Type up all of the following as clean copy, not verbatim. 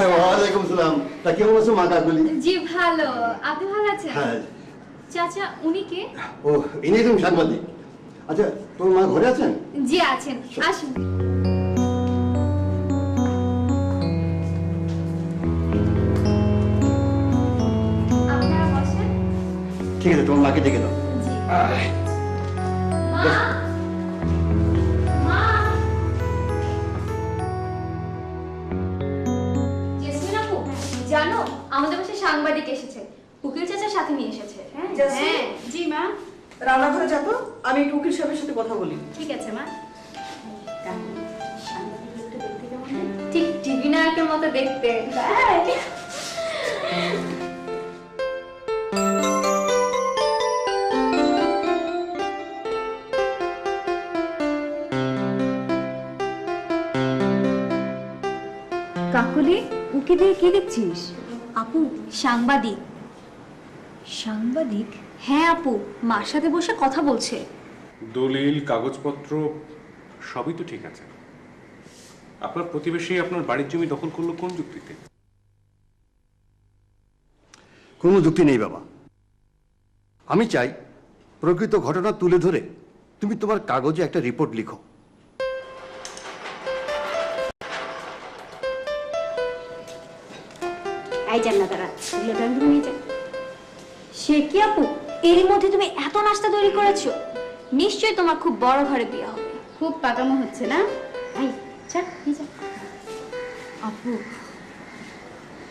ওয়ালাইকুম সালাম। তা কেমন আছো মা কাকুলি? জি ভালো, আপনি ভালো আছেন? হ্যাঁ। চাচা উনি কে? ও ইনি তুমি সাংবাদিক। আচ্ছা তোমার মা ঘরে আছেন? জি আছেন, আসুন। আপনারা বসেন। ঠিক আছে, তোমার মাকে ডেকে দাও। জি। মা, মা। জেসমিন আপু, জানো আমাদের বাসায় সাংবাদিক এসেছে, উকিল চাচার সাথে নিয়ে এসেছে। হ্যাঁ। জি মা, রান্নাঘরে যাবো, আমি একটু উকিল সাহেবের সাথে কথা বলি। ঠিক আছে মা। ঠিক টিভি নায়কের মতো দেখতে। কাকুলি, উকি দিয়ে কি দেখছিস? আপু সাংবাদিক। সাংবাদিক? হ্যাঁ আপু, মার সাথে বসে কথা বলছে। দলিল কাগজপত্র সবই তো ঠিক আছে। আপনার প্রতিবেশী আপনার বাড়ির জমি দখল করলো কোন যুক্তিতে? কোনো যুক্তি নেই বাবা। আমি চাই প্রকৃত ঘটনা তুলে ধরে তুমি তোমার কাগজে একটা রিপোর্ট লিখো। এই জান্নাতারা, এগুলো ড্রয়িং রুমে নিয়ে যাও। সে কি আপু, এরই মধ্যে তুমি এত নাস্তা তৈরি করেছো? নিশ্চয়ই তোমার খুব বড় ঘরে বিয়ে হবে। খুব পাকামো হচ্ছে না? এই চল, নিয়ে যাও। আপু,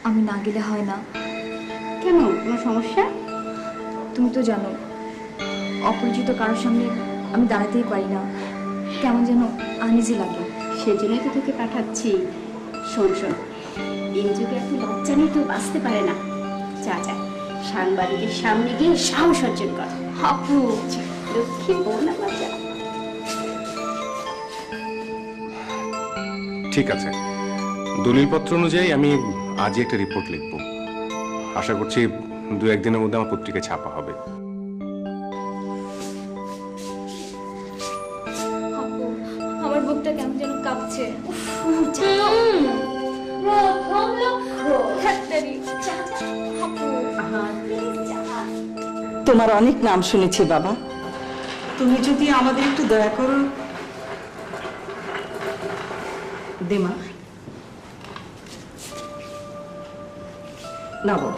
আমি না গেলে হয় না? কেন, কোনো সমস্যা? তুমি তো জানো অপরিচিত কারোর সামনে আমি দাঁড়াতেই পারি না, কেমন যেন আনইজি লাগে। সেজন্যই তো তোকে পাঠাচ্ছি। শোন শোন, এই যুগে এত লজ্জা নিয়ে কেউ বাঁচতে পারে না। যা যা, সাংবাদিকের সামনে গিয়ে সাহস অর্জন কর। আপু, লক্ষ্মী বউ না বাচ্চা। ঠিক আছে, দলিলপত্র অনুযায়ী আমি আজই একটা রিপোর্ট লিখব। আশা করছি 2-1 দিনের মধ্যে আমার পত্রিকায় ছাপা হবে। আপু, আমার বুকটা কেমন যেন কাঁপছে। প্রথম লক্ষ্য। তোমার অনেক নাম শুনেছি বাবা, তুমি যদি আমাদের একটু দয়া করো। দেমা না বল।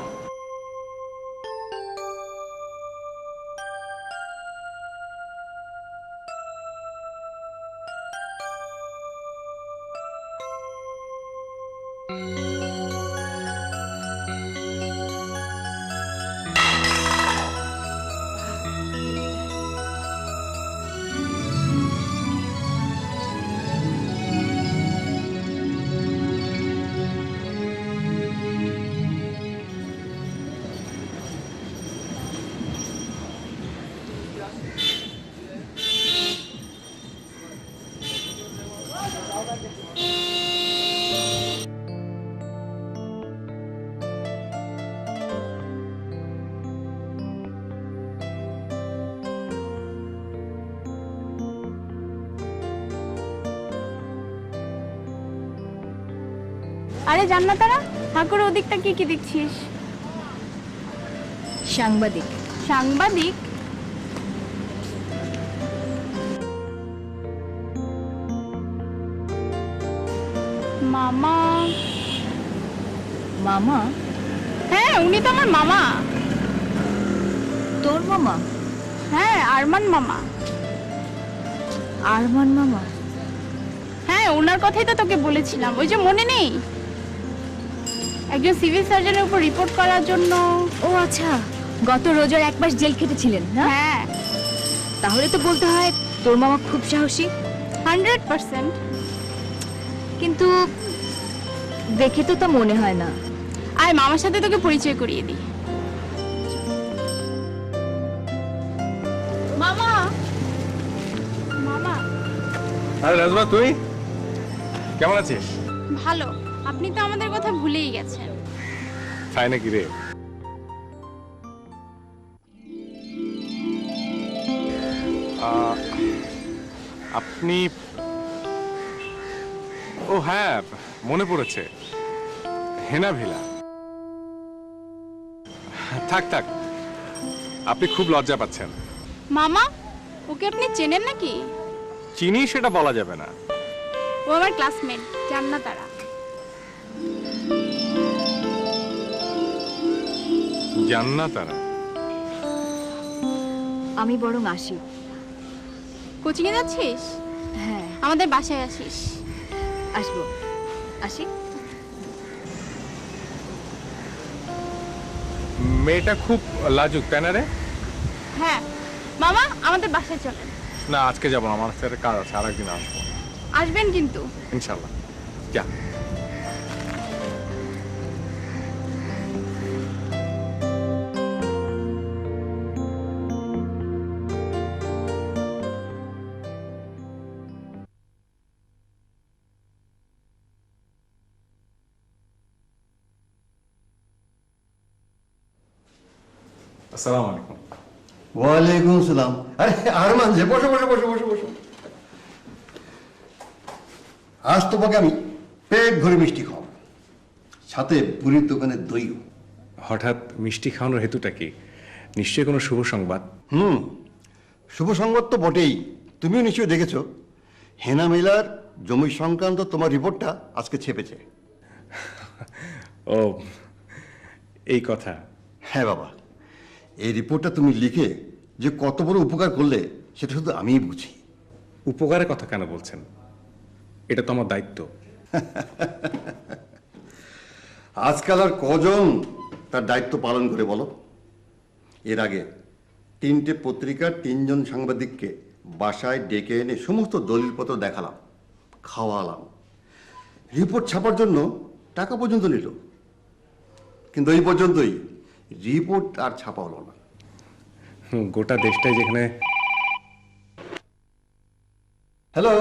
আরে জান্নাতারা, ঠাকুর ওদিকটা কি কি দেখছিস? সাংবাদিক। সাংবাদিক? মামা? মামা? হ্যাঁ, উনি তো আমার মামা। তোর মামা? হ্যাঁ, আরমান মামা। আরমান মামা? হ্যাঁ, ওনার কথাই তো তোকে বলেছিলাম, ওই যে মনে নেই, একজন সিভিল সার্জনের উপর রিপোর্ট করার জন্য। ও আচ্ছা, গত রোজার 1 মাস জেল খেটেছিলেন না? হ্যাঁ। তাহলে তো বলতে হয় তোর মামা খুব সাহসী। 100%। কিন্তু দেখে তো তা মনে হয় না। আয় মামার সাথে তোকে পরিচয় করিয়ে দিই। মামা, মামা। আরে রাজমা, তুই কেমন আছিস? ভালো, আপনি তো আমাদের কথা ভুলেই গেছেন। তাই নাকি রে? আপনি, ও হ্যাঁ মনে পড়েছে, হেনা ভিলা। থাক থাক, আপনি খুব লজ্জা পাচ্ছেন। মামা, ওকে আপনি চেনেন নাকি? চিনি সেটা বলা যাবে না। ও আমার ক্লাসমেট, জান্নাত তারা। জান্নাত তারা? আমি বরং আসি। কোচিংয়ে যাচ্ছিস? হ্যাঁ, আমাদের বাসায় আসিস। আসবো। আসি। মেয়েটা খুব লাজুক, তাই না রে? হ্যাঁ মামা, আমাদের বাসায় চলেন। না, আজকে যাবো না, আমার সাথে কাজ আছে, আর একদিন আসবো আসবেন কিন্তু। ইনশাল্লাহ। যা। আসসালামু আলাইকুম। ওয়ালাইকুম সালাম। আরে আরমান যে, বসো বসো বসো বসো বসো। আজ তোমাকে আমি পেট ভরে মিষ্টি খাওয়াবো, সাথে পুরীর দোকানের দইও। হঠাৎ মিষ্টি খাওয়ানোর হেতুটা কি? নিশ্চয়ই কোনো শুভ সংবাদ। শুভ সংবাদ তো বটেই। তুমিও নিশ্চয়ই দেখেছো, হেনা মিলার জমি সংক্রান্ত তোমার রিপোর্টটা আজকে ছেপেছে। ও, এই কথা। হ্যাঁ বাবা, এই রিপোর্টটা তুমি লিখে যে কত বড় উপকার করলে সেটা শুধু আমিই বুঝি। উপকারের কথা কেন বলছেন? এটা তো আমার দায়িত্ব। আজকাল আর কজন তার দায়িত্ব পালন করে বলো? এর আগে 3টে পত্রিকার 3জন সাংবাদিককে বাসায় ডেকে এনে সমস্ত দলিলপত্র দেখালাম, খাওয়ালাম, রিপোর্ট ছাপার জন্য টাকা পর্যন্ত নিল, কিন্তু এই পর্যন্তই। রিপোর্ট আর ছাপা হলো না। গোটা দেশটাই যেখানে। হ্যালো,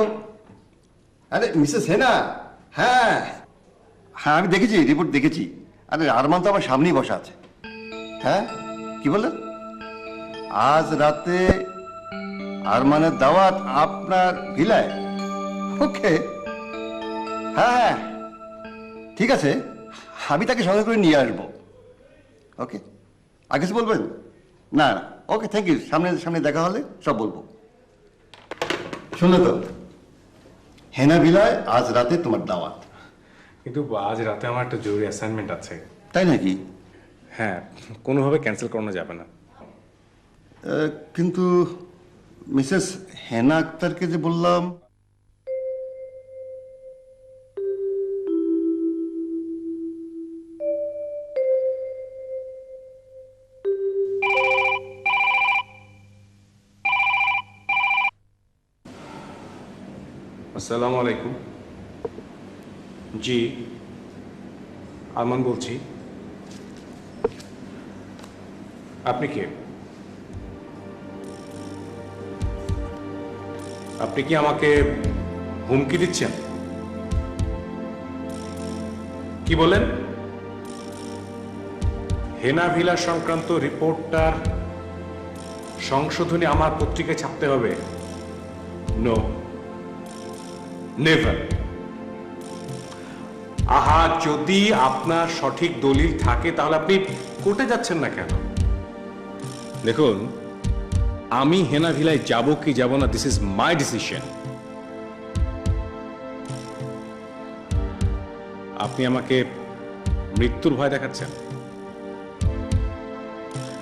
আরে মিসেস হেনা। হ্যাঁ হ্যাঁ, আমি দেখেছি, রিপোর্ট দেখেছি। আরে আরমান তো আমার সামনেই বসা আছে। হ্যাঁ, কি বললেন? আজ রাতে আরমানের দাওয়াত আপনার ভিলায়? ওকে, হ্যাঁ হ্যাঁ ঠিক আছে, আমি তাকে সঙ্গে করে নিয়ে আসবো। ওকে, আর কিছু বলবেন? না না, ওকে, থ্যাংক ইউ। সামনে সামনে দেখা হলে সব বলবো। শুনে তো, হেনা ভিলায় আজ রাতে তোমার দাওয়াত। কিন্তু আজ রাতে আমার একটা জরুরি অ্যাসাইনমেন্ট আছে। তাই নাকি? হ্যাঁ, কোনোভাবে ক্যান্সেল করানো যাবে না। কিন্তু মিসেস হেনা আক্তারকে যে বললাম। আসসালামু আলাইকুম। জি, আরমান বলছি। আপনি কে? আপনি কি আমাকে হুমকি দিচ্ছেন? কি বলেন? হেনা ভিলা সংক্রান্ত রিপোর্টটার সংশোধনী আমার পত্রিকায় ছাপতে হবে? No, never. আহা, যদি আপনার সঠিক দলিল থাকে তাহলে আপনি কোর্টে যাচ্ছেন না কেন? দেখুন, আমি হেনা ভিলায় যাব কি যাব না, দিস ইজ মাই ডিসিশন। আপনি আমাকে মৃত্যুর ভয় দেখাচ্ছেন।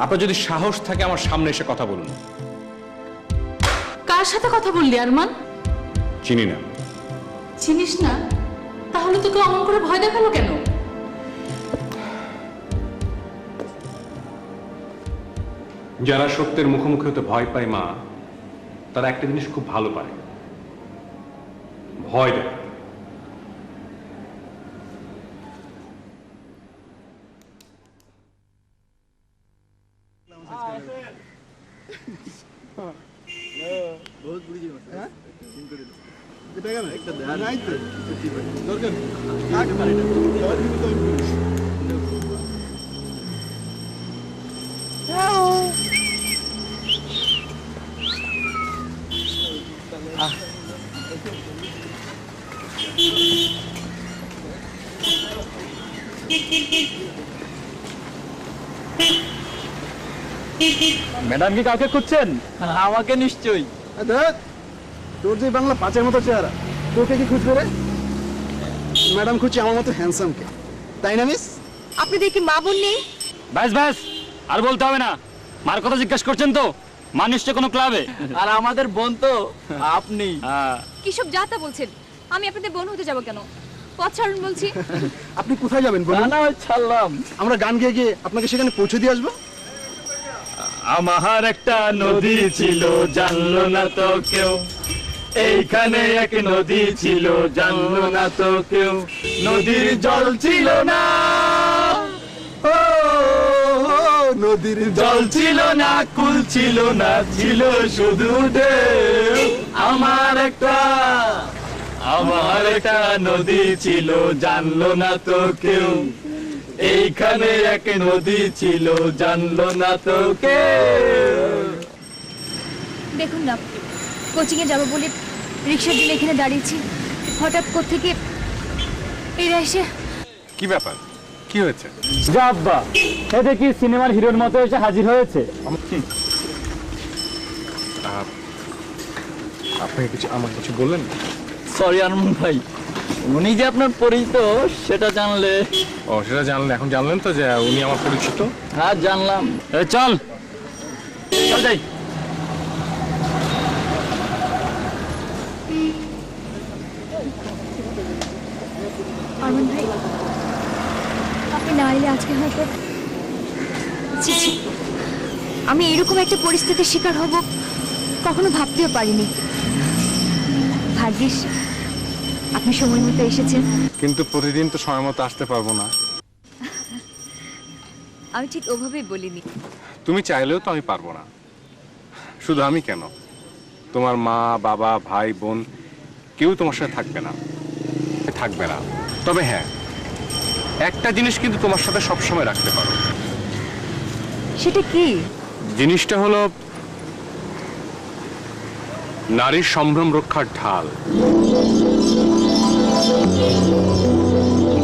আপনার যদি সাহস থাকে আমার সামনে এসে কথা বলুন। কার সাথে কথা বললি আরমান? চিনি না। চিনিস না? তাহলে তোকে অমন করে ভয় দেখালো কেন? যারা সত্যের মুখোমুখি হতে ভয় পায় মা, তারা একটা জিনিস খুব ভালো পারে, ভয় দেয়। ম্যাডাম কি কাউকে খুঁজছেন? আমাকে নিশ্চয়ই। দেখ তোর যে বাংলা পাঁচের মতো চেহারা, তোকে কি খুঁজবে রে? ম্যাডাম খুঁজছে আমার মতো হ্যান্ডসামকে, তাই না মিস? আপনি দেখি মা বোন নেই? ব্যাস ব্যাস, আর বলতে হবে না। মার কথা জিজ্ঞাসা করছেন তো? মা নিশ্চয় কোনো ক্লাবে। আর আমাদের বোন তো আপনি। কিসব যাতা বলছেন? আমি আপনাদের বোন হতে যাব কেন? পথ ছাড়ুন বলছি। আপনি কোথায় যাবেন বলুন? না ছাড়লাম। আমরা গান গেয়ে গিয়ে আপনাকে সেখানে পৌঁছে দিয়ে আসবো। আমার একটা নদী ছিল, জানলো না তো কেউ। এইখানে এক নদী ছিল, জানলো না তো কেউ। নদীর জল ছিল না, ও নদীর জল ছিল না, কুল ছিল না, ছিল শুধু ঢেউ। আমার একটা নদী ছিল, জানলো না তো কেউ। এইখানে এক নদী ছিল, জানলো না তো কেউ। দেখুন না, কোচিং এ যাবো বলে রিক্সার জন্য এখানে দাঁড়িয়েছি, হঠাৎ কোত্থেকে এরা এসে। কি ব্যাপার, কি হয়েছে? আব্বা, এটা কি সিনেমার হিরোর মতো এসে হাজির হয়েছে? আপনি আমাকে কিছু বললেন? সরি আরমান ভাই, উনি যে আপনার পরিচিত সেটা জানলে। ও, সেটা জানলেন? এখন জানলেন তো যে উনি আমার পরিচিত? হ্যাঁ জানলাম। চল চল যাই। আরমান ভাই, আপনি না এলে আজকে হয়তো ছি ছি, আমি এরকম একটা পরিস্থিতির শিকার হব কখনো ভাবতেও পারিনি। ভাগ্যিস আপনি সময় মতো এসেছেন। কিন্তু প্রতিদিন তো সময় মতো আসতে পারবো না। আমি ঠিক ওভাবেই বলিনি। তুমি চাইলেও তো আমি পারবো না। শুধু আমি কেন, তোমার মা, বাবা, ভাই, বোন কেউ তোমার সাথে থাকবে না। তবে হ্যাঁ, একটা জিনিস কিন্তু তোমার সাথে সবসময় রাখতে পারো। সেটা কি? জিনিসটা হলো নারীর সম্ভ্রম রক্ষার ঢাল,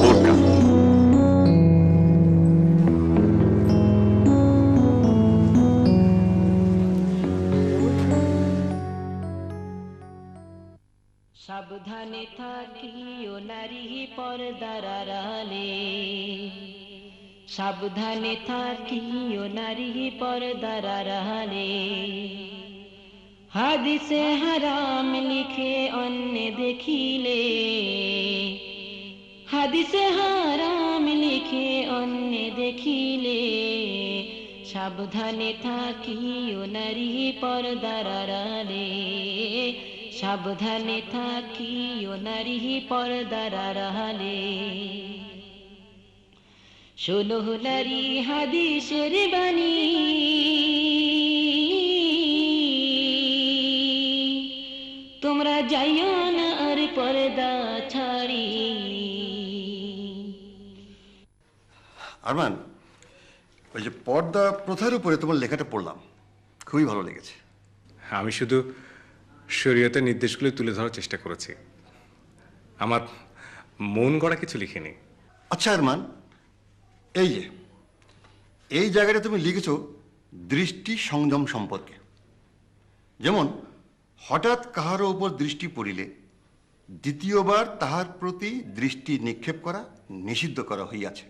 বোরকা। সাবধানে থাকিও নারী পর্দার আড়ালে, সাবধানে থাকিও নারী পর্দার আড়ালে। হাদিসে হারাম লিখে অন্য দেখিলে, হাদিসে হারাম লিখে অন্য দেখিলে। সাবধানে থাকিও নারী পর্দার আড়ালে, সাবধানে থাকিও নারী পর্দার আড়ালে। শোনো নারী হাদিসের বাণী, তোমরা যাইও না আর পর্দা ছাড়ি। আরমান, ওই যে পর্দা প্রথার উপরে তোমার লেখাটা পড়লাম, খুবই ভালো লেগেছে। আমি শুধু শরীয়তের নির্দেশগুলো তুলে ধরার চেষ্টা করেছি, আমার মন গড়া কিছু লিখিনি। আচ্ছা আরমান, এই জায়গাটা তুমি লিখেছো দৃষ্টি সংযম সম্পর্কে। যেমন হঠাৎ কাহারও উপর দৃষ্টি পড়িলে দ্বিতীয়বার তাহার প্রতি দৃষ্টি নিক্ষেপ করা নিষিদ্ধ করা হইয়াছে।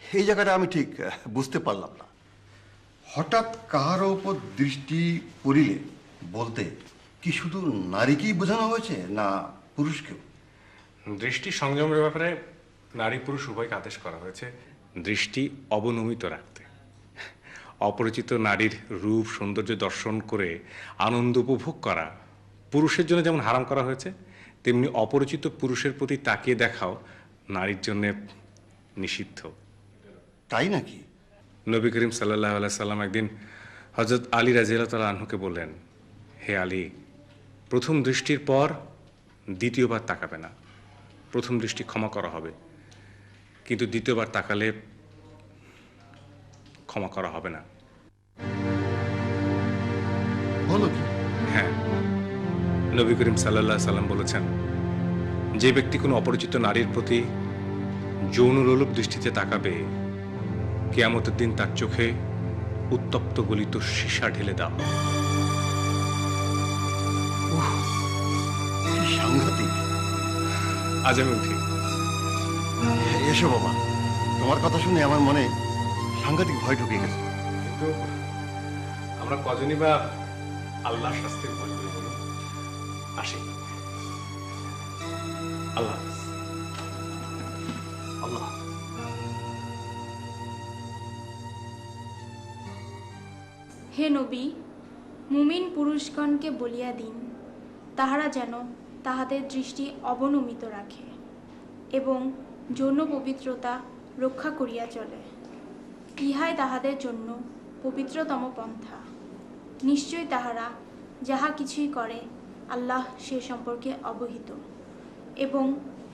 এই জায়গাটা আমি ঠিক বুঝতে পারলাম না। হঠাৎ কাহারও উপর দৃষ্টি পড়িলে বলতে কি শুধু নারীকেই বোঝানো হয়েছে না পুরুষকেও? দৃষ্টি সংযমের ব্যাপারে নারী পুরুষ উভয়কে আদেশ করা হয়েছে দৃষ্টি অবনমিত রাখতে। অপরিচিত নারীর রূপ সৌন্দর্য দর্শন করে আনন্দ উপভোগ করা পুরুষের জন্য যেমন হারাম করা হয়েছে, তেমনি অপরিচিত পুরুষের প্রতি তাকিয়ে দেখাও নারীর জন্য নিষিদ্ধ। তাই নাকি? নবী করিম সাল্লাল্লাহু আলাইহি সাল্লাম একদিন হযরত আলী রাদিয়াল্লাহু তাআলা আনহুকে বললেন, হে আলী, প্রথম দৃষ্টির পর দ্বিতীয়বার তাকাবে না। প্রথম দৃষ্টি ক্ষমা করা হবে, কিন্তু দ্বিতীয়বার তাকালে ক্ষমা করা হবে না। বলো কি? হ্যাঁ, নবী করিম সাল্লাল্লাহু আলাইহি সাল্লাম বলেছেন, যে ব্যক্তি কোনো অপরিচিত নারীর প্রতি যৌন লোলুপ দৃষ্টিতে তাকাবে, কিয়ামতের দিন তার চোখে উত্তপ্ত গলিত সীসা ঢেলে দাও। কি সাংঘাতিক। আজ আমি উঠি। এসো বাবা, তোমার কথা শুনে আমার মনে সাংঘাতিক ভয় ঢুকে গেছে। কিন্তু আমরা কজনই বা আল্লাহ শাস্তির ভয় করি বলো? আসি। আল্লাহ হাফেজ। আল্লাহ। হে নবী, মুমিন পুরুষগণকে বলিয়া দিন, তাহারা যেন তাহাদের দৃষ্টি অবনমিত রাখে এবং যৌন পবিত্রতা রক্ষা করিয়া চলে। ইহাই তাহাদের জন্য পবিত্রতম পন্থা। নিশ্চয়ই তাহারা যাহা কিছুই করে আল্লাহ সে সম্পর্কে অবহিত। এবং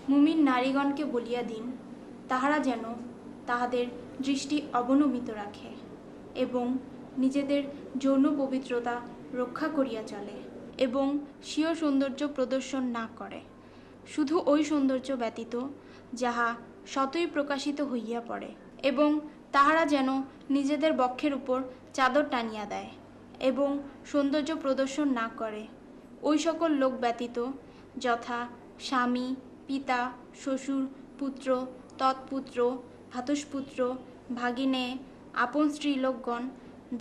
মুমিন নারীগণকে বলিয়া দিন, তাহারা যেন তাহাদের দৃষ্টি অবনমিত রাখে এবং নিজেদের যৌন পবিত্রতা রক্ষা করিয়া চলে এবং স্বীয় সৌন্দর্য প্রদর্শন না করে, শুধু ওই সৌন্দর্য ব্যতীত যাহা স্বতই প্রকাশিত হইয়া পড়ে। এবং তাহারা যেন নিজেদের বক্ষের উপর চাদর টানিয়া দেয় এবং সৌন্দর্য প্রদর্শন না করে ওই সকল লোক ব্যতীত, যথা স্বামী, পিতা, শ্বশুর, পুত্র, তৎপুত্র, ভ্রাতুষ্পুত্র, ভাগিনে, আপন স্ত্রীলোকগণ,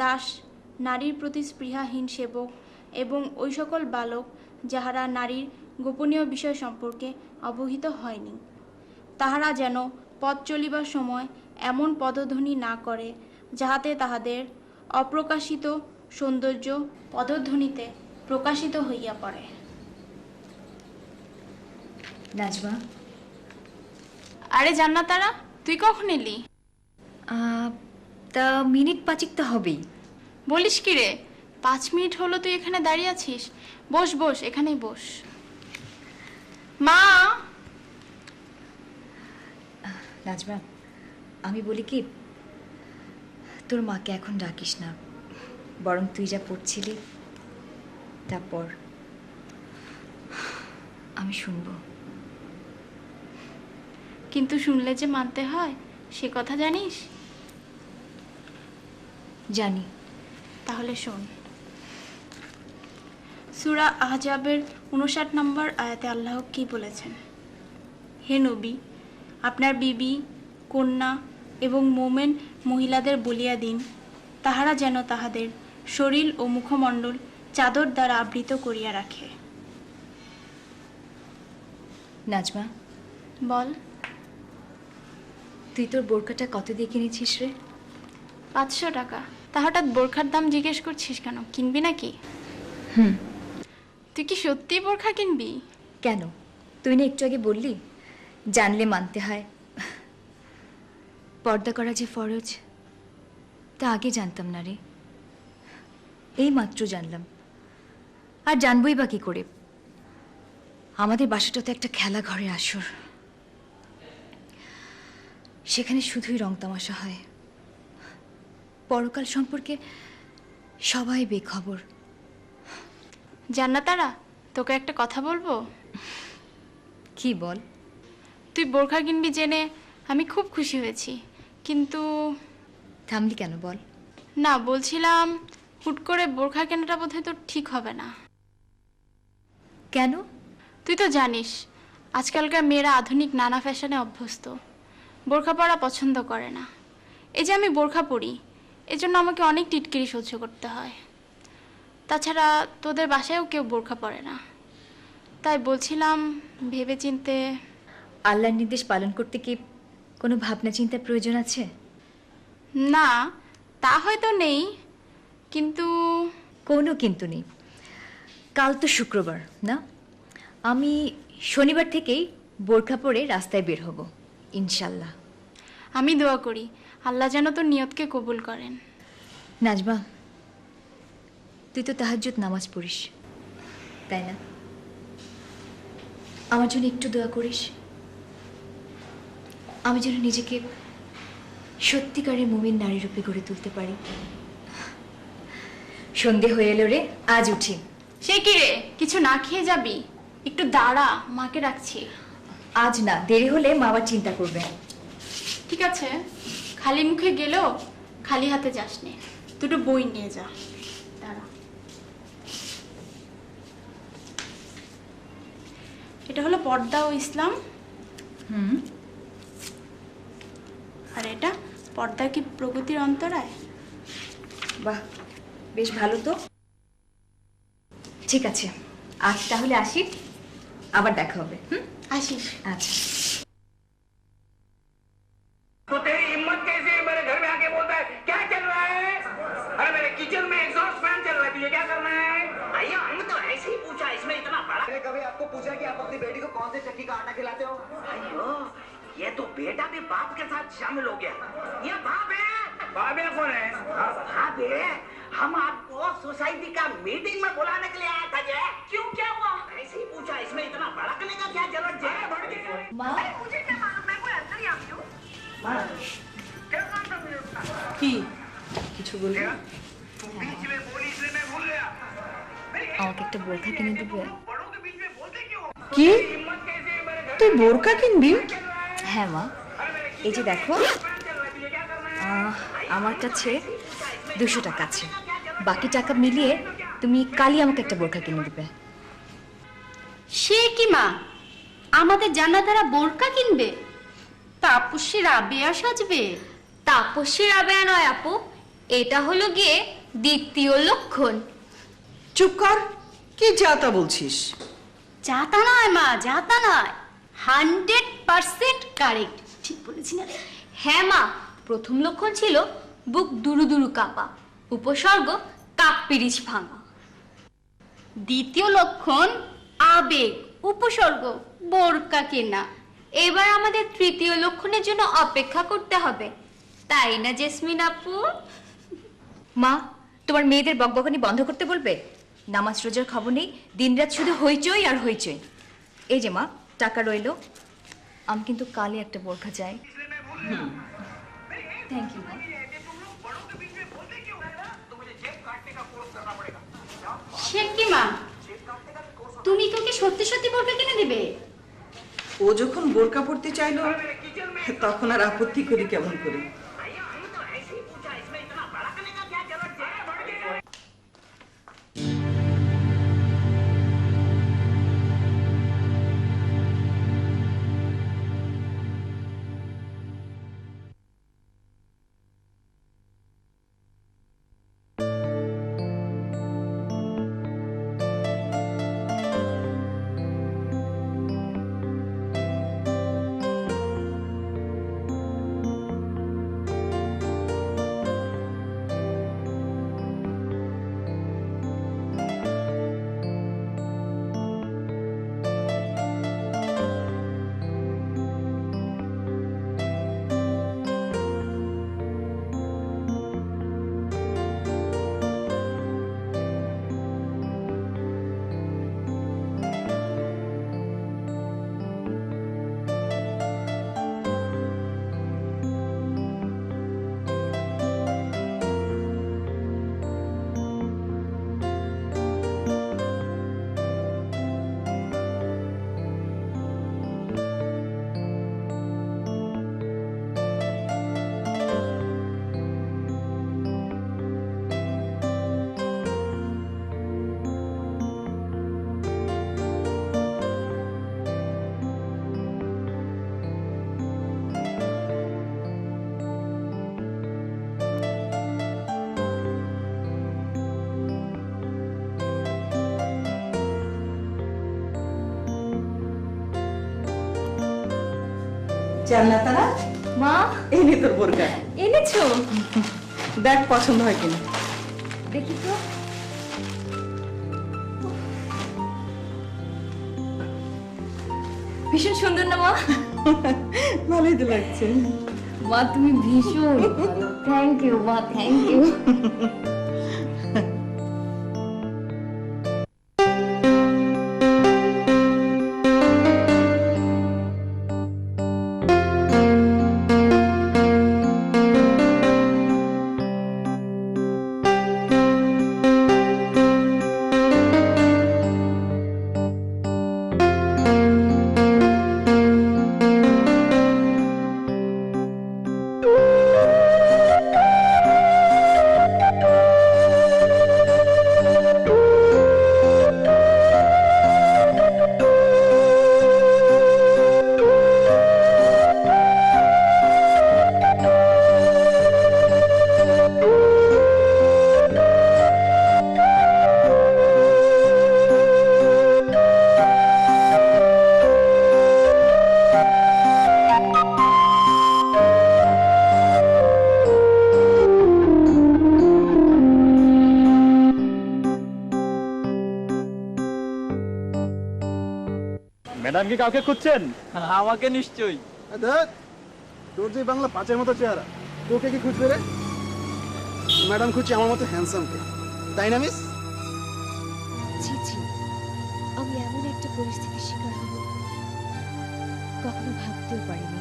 দাস, নারীর প্রতি স্পৃহাহীন সেবক এবং ওই সকল বালক যাহারা নারীর গোপনীয় বিষয় সম্পর্কে অবহিত হয়নি। তাহারা যেন পথ চলিবার সময় এমন পদধ্বনি না করে যাহাতে তাহাদের অপ্রকাশিত সৌন্দর্য পদধ্বনিতে প্রকাশিত হইয়া পড়ে। নাজমা, আরে জান্নাতারা, তুই কখন এলি? তা মিনিট 5 তো হবেই। বলিস কি রে, 5 মিনিট হলো তুই এখানে দাঁড়িয়ে আছিস? বস বস, এখানেই বস। মা! নাজমা, আমি বলি কি, তোর মাকে এখন ডাকিস না, বরং তুই যা পড়ছিলি তারপর আমি শুনবো। কিন্তু শুনলে যে মানতে হয় সে কথা জানিস? জানি। তাহলে শোন। সূরা আহজাবের 59 নম্বর আয়াতে আল্লাহ কি বলেছেন? হে নবী, আপনার বিবি, কন্যা এবং মোমেন মহিলাদের বলিয়া দিন, তাহারা যেন তাহাদের শরীর ও মুখমণ্ডল চাদর দ্বারা আবৃত করিয়া রাখে। নাজমা, বল। তুই তোর বোরকাটা কত দিয়ে কিনেছিস রে? 500 টাকা। তা হঠাৎ বোরখার দাম জিজ্ঞেস করছিস কেন? কিনবি নাকি? তুই কি সত্যি বোরখা কিনবি? কেন, তুই না একটু আগে বললি জানলে মানতে হয়। পর্দা করা যে ফরজ, তা আগে জানতাম না রে, এই মাত্র জানলাম। আর জানবই বা কি করে? আমাদের বাসাটা তো একটা খেলা ঘরে আসর, সেখানে শুধুই রং তামাশা হয়। পরকাল সম্পর্কে সবাই বেখবর। জান্নাতারা, তোকে একটা কথা বলবো? কি বল? তুই বোরখা কিনবি জেনে আমি খুব খুশি হয়েছি, কিন্তু থামলি কেন বল? না, বলছিলাম হুট করে বোরখা কেনাটা বোধহয় তোর ঠিক হবে না। কেন? তুই তো জানিস আজকালকার মেয়েরা আধুনিক নানা ফ্যাশনে অভ্যস্ত, বোরখা পরা পছন্দ করে না। এই যে আমি বোরখা পরি, এজন্য আমাকে অনেক টিটকিরি সহ্য করতে হয়। তাছাড়া তোদের বাসায়ও কেউ বোরখা পরে না, তাই বলছিলাম ভেবে চিনতে। আল্লাহর নির্দেশ পালন করতে কি কোনো ভাবনা চিন্তার প্রয়োজন আছে? না, তা হয়তো নেই, কিন্তু কোনো কিন্তু নেই। কাল তো শুক্রবার না? আমি শনিবার থেকেই বোরখা পরে রাস্তায় বের হব ইনশাল্লাহ। আমি দোয়া করি আল্লাহ যেন তোর নিয়তকে কবুল করেন। নাজমা, তুই তো তাহাজ্জুদ নামাজ পড়িস, তাই না? আমার জন্য একটু দোয়া করিস, আমি যেন নিজেকে সত্যিকারের মুমিন নারী রূপে গড়ে তুলতে পারি। সন্ধে হয়ে এলো রে, আজ উঠি। সে কি রে, কিছু না খেয়ে যাবি? একটু দাঁড়া, মাকে রাখছি। আজ না, দেরি হলে মা আবার চিন্তা করবে। ঠিক আছে, খালি মুখে গেলেও খালি হাতে যাস নে, দুটো বই নিয়ে যা। দাঁড়া, এটা হলো পর্দা ও ইসলাম। আর এটা পর্দা কি প্রগতির অন্তরায়। বাহ, বেশ ভালো তো। ঠিক আছে, আজ তাহলে আসি, আবার দেখা হবে। আসিস। আচ্ছা। तो तेरी हिम्मत कैसे है मेरे घर में आके बोलता है क्या चल रहा है? अरे मेरे किचन में एग्जॉस्ट फैन चल रहा है, तुझे क्या करना है? भैया हम तो ऐसे ही पूछा, इसमें इतना बड़ा। मैंने कभी आपको पूछा कि आप अपनी बेटी को कौन से चक्की का आटा खिलाते हो? अयो, ये तो बेटा भी बाप के साथ शामिल हो गया। ये बाप है। बाप है कौन है? बाप है। हम आपको सोसाइटी का मीटिंग में बुलाने के लिए आया था जे। क्यों, क्या हुआ? ऐसे ही पूछा, इसमें इतना भड़कने का क्या जरूरत है? अरे मुझे क्या मालूम, मैं कोई अंदर ही आती हूँ। क्या काम था मुझे उसका? কি কিছু বলবি? तू बीच में बोली इसलिए मैं भूल गया। আমাকে একটা বোরখা কিনে দিবে? बड़ों के बीच में बोलते क्यों? কি हिम्मत कैसे है मेरे घर তুই বোরকা কিনবি? হ্যাঁ মা, এই যে দেখো, আমার কাছে 200 টাকা আছে, বাকি টাকা মিলিয়ে তুমি কালই আমাকে একটা বোরখা কিনে দিবে। সে কি মা, আমাদের জান্নাতারা বোরকা কিনবে? তাপসী রাবেয়া সাজবে? তাপসী রাবেয়া নয় আপু, এটা হলো গিয়ে দ্বিতীয় লক্ষণ। চুপ কর, কি যাতা বলছিস? যাতা নয় মা, যাতা নয়, 100% কারেক্ট। ঠিক বলেছি না? হ্যাঁ মা, প্রথম লক্ষণ ছিল বুক দুরু দুরু কাঁপা, উপসর্গ কাপ পিরিচ ভাঙা। দ্বিতীয় লক্ষণ আবেগ, উপসর্গ বোরকা কেনা। এবার আমাদের তৃতীয় লক্ষণের জন্য অপেক্ষা করতে হবে, তাই না জেসমিন আপু? মা, তোমার মেয়েদের বকবকানি বন্ধ করতে বলবে? নামাজ রোজার খবর নেই, দিনরাত শুধু হইচই আর হইচই। এই যে মা, টাকা রইলো, আমি কিন্তু কালই একটা বোরখা চাই। থ্যাংক ইউ মা। সে কি মা, তুমি তোকে সত্যি সত্যি বোরকা কিনে দিবে? ও যখন বোরকা পরতে চাইলো তখন আর আপত্তি করি কেমন করে? জান্নাতারা, মা, এই নে তোর বোরকা। এনেছো? দেখ পছন্দ হয় কিনা। দেখি তো। ভীষণ সুন্দর না মা? ভালোই তো লাগছে। মা তুমি ভীষণ ভালো, থ্যাংক ইউ মা, থ্যাংক ইউ। ম্যাডাম কি কাউকে খুঁজছেন? আমাকে নিশ্চয়ই। দেখ, তোর যে বাংলা 5-এর মতো চেহারা, তোকে কি খুঁজবে রে? ম্যাডাম খুঁজছে আমার মতো হ্যান্ডসামকে, তাই না মিস? ছি ছি, আমি এমন একটা পরিস্থিতির শিকার হব কখনো ভাবতেও পারিনি।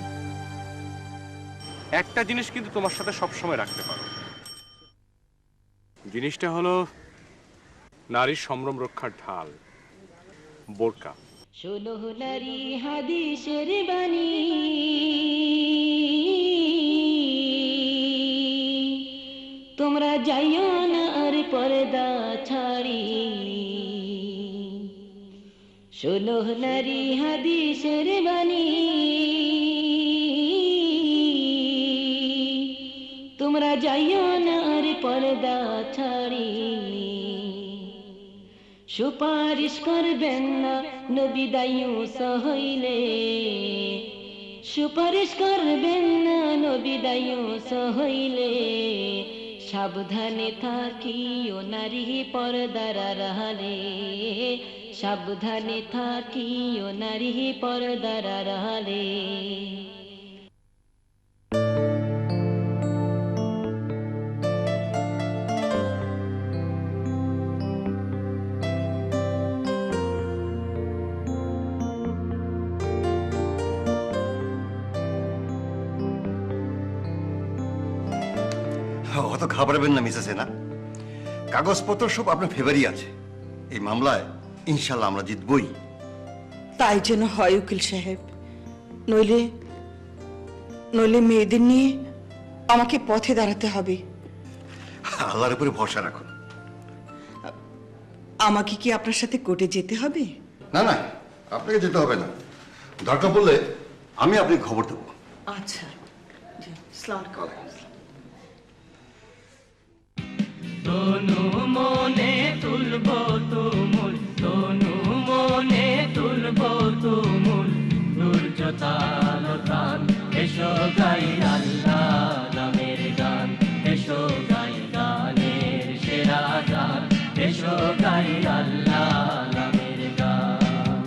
একটা জিনিস কিন্তু তোমার সাথে সবসময় রাখতে পারো, জিনিসটা হলো নারীর সম্ভ্রম রক্ষার ঢাল, বোরকা। 16 নারী হাদিসের বাণী, তোমরা যাইও না আর পর্দা ছাড়ি। 16 নারী হাদিসের বাণী, তোমরা যাইও না আর পর্দা ছাড়ি। সুপারিশ করবেন না নবী দায়ুস হইলে, সুপারিশ করবেন না নবী দায়ুস হইলে। সাবধানে থাকিও নারী পর্দার আড়ালে, সাবধানে থাকিও নারী পর্দার আড়ালে। অত ঘাবড়াবেন না মিসেস হেনা, কাগজপত্র সব আপনার ফেভারই আছে। এই মামলায় ইনশাল্লাহ আমরা জিতবই। তাই যেন হয় উকিল সাহেব, নইলে নইলে মেয়েদের নিয়ে আমাকে পথে দাঁড়াতে হবে। আল্লাহর উপরে ভরসা রাখুন। আমাকে কি আপনার সাথে কোর্টে যেতে হবে? না না, আপনাকে যেতে হবে না, দরকার পড়লে আমি আপনাকে খবর দেবো। আচ্ছা, আসসালামু আলাইকুম। তনু মনে তুলব তুমুল, তনু মনে তুলব তুমুল, দুর্যতাল প্রাণ। এসো গাই আল্লাহ নামের গান, এসো গাই গানের সেরা গান, এসো গাই আল্লাহ নামের গান।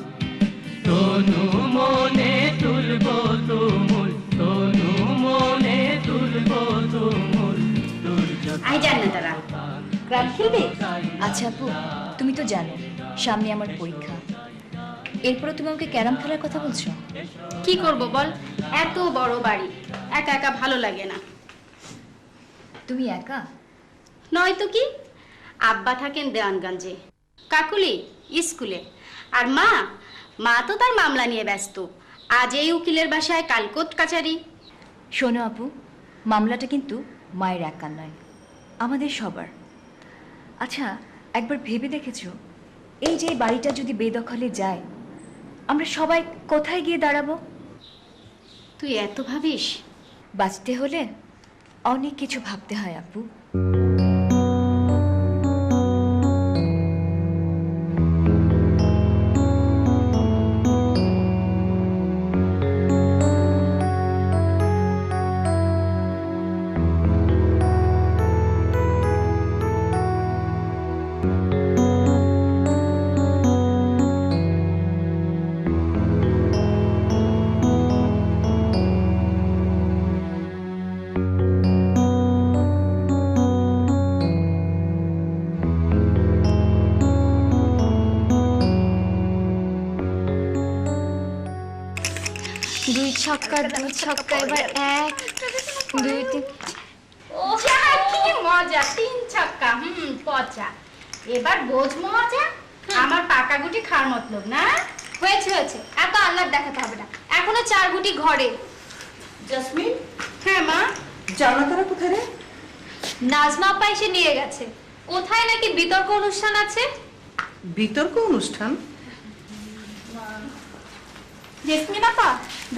তনু মনে তুলব তুমুল, তনু মনে তুলব তুমুল, আই জান্নাতারা ক্রাব খেলবে? আচ্ছা আপু, তুমি তো জানো সামনে আমার পরীক্ষা, এরপরে তুমি আমাকে ক্যারাম খেলার কথা বলছো? কি করব বল, এত বড় বাড়ি, একা একা ভালো লাগে না। তুমি একা? নয়তো কি, আব্বা থাকেন দেওয়ানগঞ্জে, কাকুলি স্কুলে, আর মা তো তার মামলা নিয়ে ব্যস্ত। আজ এই উকিলের বাসায়, কাল কোর্ট কাচারি। শোনো আপু, মামলাটা কিন্তু মায়ের একার নয়, আমাদের সবার। আচ্ছা, একবার ভেবে দেখেছো এই যে বাড়িটা যদি বেদখলে যায়, আমরা সবাই কোথায় গিয়ে দাঁড়াবো? তুই এত ভাবিস? বাঁচতে হলে অনেক কিছু ভাবতে হয় আপু। দুই ছক্কা এবার 1 2 3। ও কি মজা, 3 ছক্কা, পচা। এবার বোঝ মজা, আমার পাকা গুটি খাওয়ার মতলব না। হয়েছে হয়েছে, এত আহ্লাদ দেখাতে হবে না, এখনো 4 গুটি ঘরে। জাসমিন, হ্যাঁ মা। জান্নাতারা কোথায় রে? নাজমা আপা এসে নিয়ে গেছে, কোথায় নাকি বিতর্ক অনুষ্ঠান আছে। বিতর্ক অনুষ্ঠান? জেসমিন আপা,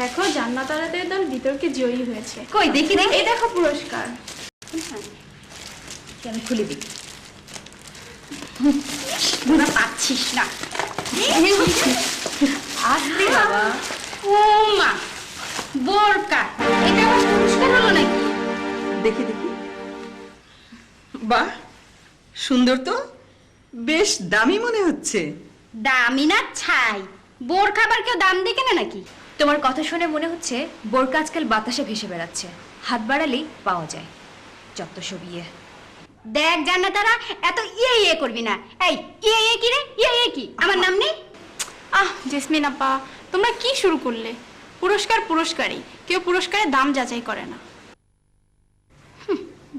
দেখো জান্নাতারাদের দল বিতর্কে জয়ী হয়েছে। কই দেখি দেখি। এই দেখো পুরস্কার। আমি খুলে দিই। তোরা পাচ্ছিস না। আসতে বাবা। ও মা, বোরকা, এটা আবার পুরস্কার হলো নাকি? দেখি দেখি। বাহ, সুন্দর তো, বেশ দামি মনে হচ্ছে। দামি না ছাই, বোর খাবার কেউ দাম দিয়ে কেনে নাকি? তোমার কথা শুনে মনে হচ্ছে বোরকা আজকাল বাতাসে ভেসে বেড়াচ্ছে, হাত বাড়ালেই পাওয়া যায়। যত সব ইয়ে। দেখ জান্নাতারা, এত ইয়ে করবি না। এই ইয়ে কি রে? ইয়ে কি? আমার নাম নেই? জেসমিন আপা, তোমরা কি শুরু করলে? পুরস্কার পুরস্কারই, কেউ পুরস্কারের দাম যাচাই করে না।